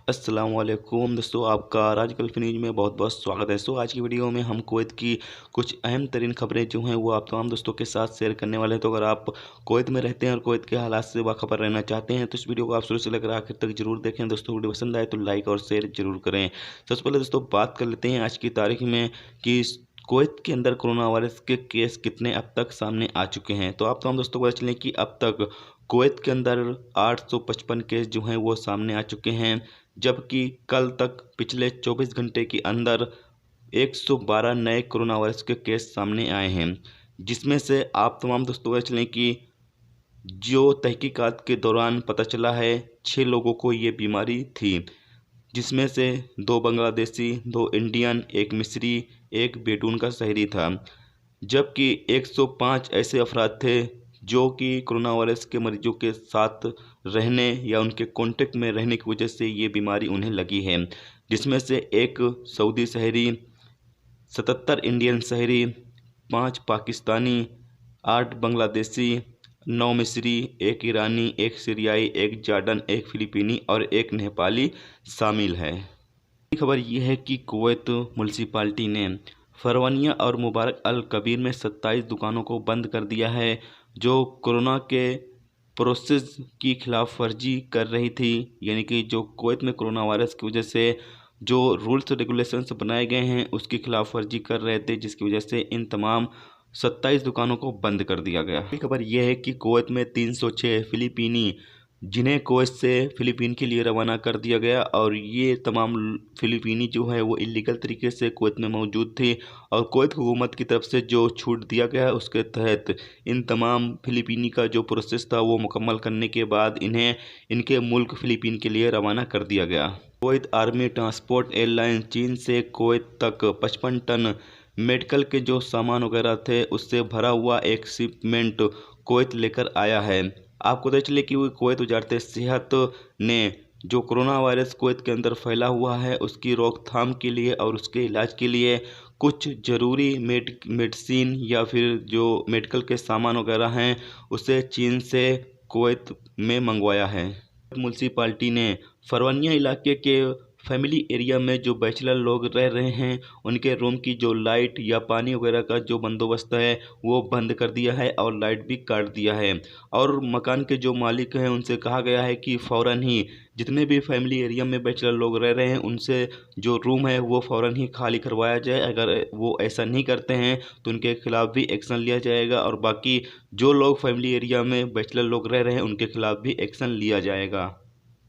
अस्सलामुअलैकुम दोस्तों, आपका आजकल न्यूज़ में बहुत बहुत स्वागत है। आज की वीडियो में हम कुवैत की कुछ अहम तरीन खबरें जो हैं वो आप तमाम दोस्तों के साथ शेयर करने वाले हैं। तो अगर आप कुवैत में रहते हैं और कुवैत के हालात से बाखबर रहना चाहते हैं तो इस वीडियो को आप शुरू से लेकर आखिर तक जरूर देखें। दोस्तों वीडियो पसंद आए तो लाइक और शेयर जरूर करें। सबसे पहले दोस्तों बात कर लेते हैं आज की तारीख में कि कुवैत के अंदर कोरोना वायरस के केस कितने अब तक सामने आ चुके हैं। तो आप तमाम दोस्तों को पता चलें कि अब तक कुवैत के अंदर 855 केस जो हैं वो सामने आ चुके हैं, जबकि कल तक पिछले 24 घंटे के अंदर 112 नए कोरोना वायरस के केस सामने आए हैं, जिसमें से आप तमाम दोस्तों को चलें कि जो तहकीकात के दौरान पता चला है 6 लोगों को ये बीमारी थी, जिसमें से 2 बांग्लादेशी, 2 इंडियन, 1 मिस्री, 1 बेडून का शहरी था। जबकि 105 ऐसे अफराद थे जो कि कोरोना वायरस के मरीजों के साथ रहने या उनके कांटेक्ट में रहने की वजह से ये बीमारी उन्हें लगी है, जिसमें से 1 सऊदी शहरी, 77 इंडियन शहरी, 5 पाकिस्तानी, 8 बांग्लादेशी, 9 मिस्री, 1 ईरानी, 1 सीरियाई, 1 जॉर्डन, 1 फिलिपीनी और 1 नेपाली शामिल है। खबर यह है कि कुवैत म्यूनसिपालिटी ने फरवानिया और मुबारक अल कबीर में 27 दुकानों को बंद कर दिया है, जो कोरोना के प्रोसेस की खिलाफ वर्जी कर रही थी। यानी कि जो कुवैत में कोरोना वायरस की वजह से जो रूल्स रेगुलेशंस बनाए गए हैं उसकी खिलाफ वर्जी कर रहे थे, जिसकी वजह से इन तमाम 27 दुकानों को बंद कर दिया गया। खबर यह है कि कुवैत में 306 फिलिपीनी जिन्हें कुवैत से फिलीपीन के लिए रवाना कर दिया गया, और ये तमाम फिलिपीनी जो है वो इलीगल तरीके से कुवैत में मौजूद थे, और कुवैत हुकूमत की तरफ से जो छूट दिया गया है उसके तहत इन तमाम फिलिपीनी का जो प्रोसेस था वो मुकम्मल करने के बाद इन्हें इनके मुल्क फिलीपीन के लिए रवाना कर दिया गया। कुवैत आर्मी ट्रांसपोर्ट एयरलाइन चीन से कुवैत तक 55 टन मेडिकल के जो सामान वगैरह थे उससे भरा हुआ एक शिपमेंट कुवैत लेकर आया है। आपको पता चले कि कुवैत वजारत सेहत ने जो कोरोना वायरस कुवैत के अंदर फैला हुआ है उसकी रोकथाम के लिए और उसके इलाज के लिए कुछ ज़रूरी मेडिसिन या फिर जो मेडिकल के सामान वगैरह हैं उसे चीन से कुवैत में मंगवाया है। म्यूनसिपालिटी ने फरवानिया इलाके के फैमिली एरिया में जो बैचलर लोग रह रहे हैं उनके रूम की जो लाइट या पानी वगैरह का जो बंदोबस्त है वो बंद कर दिया है और लाइट भी काट दिया है, और मकान के जो मालिक हैं उनसे कहा गया है कि फ़ौरन ही जितने भी फैमिली एरिया में बैचलर लोग रह रहे हैं उनसे जो रूम है वो फ़ौरन ही खाली करवाया जाए। अगर वो ऐसा नहीं करते हैं तो उनके खिलाफ़ भी एक्शन लिया जाएगा, और बाकी जो लोग फैमिली एरिया में बैचलर लोग रह रहे हैं उनके खिलाफ़ भी एक्शन लिया जाएगा।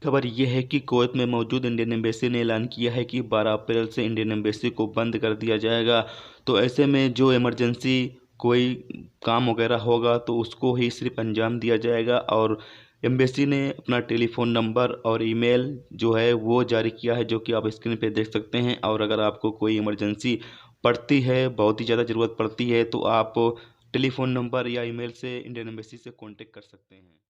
खबर यह है कि कुवैत में मौजूद इंडियन एम्बेसी ने ऐलान किया है कि 12 अप्रैल से इंडियन एम्बेसी को बंद कर दिया जाएगा। तो ऐसे में जो इमरजेंसी कोई काम वगैरह होगा तो उसको ही सिर्फ अंजाम दिया जाएगा, और एम्बेसी ने अपना टेलीफ़ोन नंबर और ईमेल जो है वो जारी किया है, जो कि आप स्क्रीन पे देख सकते हैं। और अगर आपको कोई इमरजेंसी पड़ती है, बहुत ही ज़्यादा ज़रूरत पड़ती है, तो आप टेलीफ़ोन नंबर या ईमेल से इंडियन एम्बेसी से कॉन्टेक्ट कर सकते हैं।